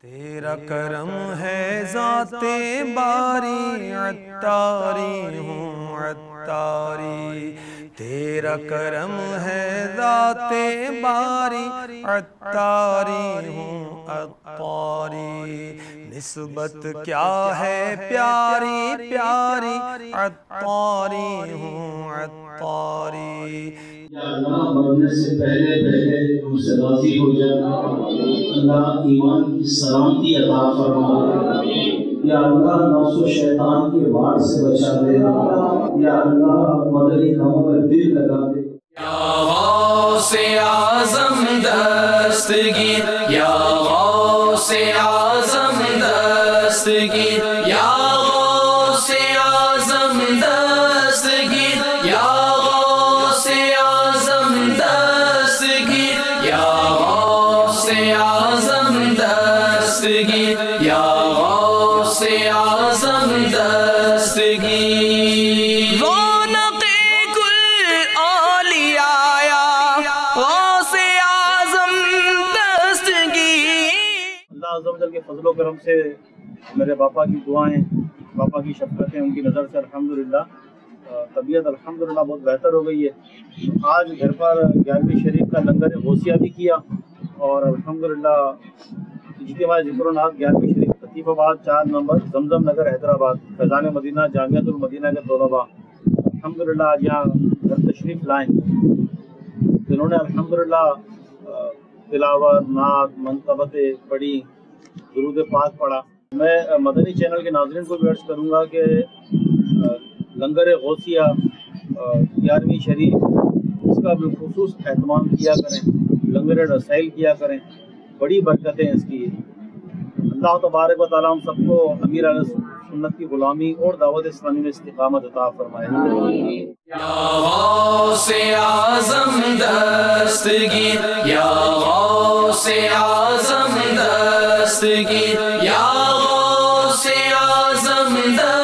تیرا کرم ہے ذات باری عطاری ہوں عطاری، تیرا کرم ہے ذات باری عطاری ہوں عطاری، نسبت کیا ہے پیاری پیاری عطاری ہوں عطاری۔ یا اللہ مرنے سے پہلے ہم سے راضی ہو جانا، اللہ ایمان کی سلامتی عطا فرما، یا اللہ نفس و شیطان کے وار سے بچا دے، یا اللہ مدنی کاموں میں دل لگا دے۔ یا غوث اعظم دستگیر، یا غوث اعظم دستگیر، یا غوث اعظم دستگیر، یا غوث اعظم دستگیر، یا غوث اعظم دستگیر، یا غوث اعظم دستگیر۔ رونق کل اولیاء غوث اعظم دستگیر۔ اللہ عز و جل کے فضل و کرم سے میرے باپا کی دعائیں، باپا کی شفقتیں، ان کی نظر سے الحمدللہ طبیعت الحمدللہ بہت بہتر ہو گئی ہے۔ آج گھر پر 11ویں شریف کا لنگر غوثیہ بھی کیا، اور الحمدللہ اجتماع ذکر و نعت 11ویں شریف لطیف آباد 4 نمبر زمزم نگر حیدرآباد، فیضان مدینہ جامعۃ المدینہ کے طلباء الحمدللہ آج یہاں گھر تشریف لائیں، جنہوں نے الحمدللہ تلاوت، نعت، منقبتیں پڑھی، درود پاک پڑھا۔ میں مدنی چینل کے ناظرین کو بھی عرض کروں گا کہ لنگر غوثیہ 11ویں شریف اس کا بالخصوص اہتمام کیا کریں، لنگر رسائل کیا کریں، بڑی برکتیں اس کی۔ اللہ تبارک و تعالیٰ ہم سب کو امیر علیہ سنت کی غلامی اور دعوت اسلامی میں استقامت عطا فرمائے۔ یا غوث اعظم دستگیر، یا غوث اعظم دستگیر، یا غوث اعظم دستگیر۔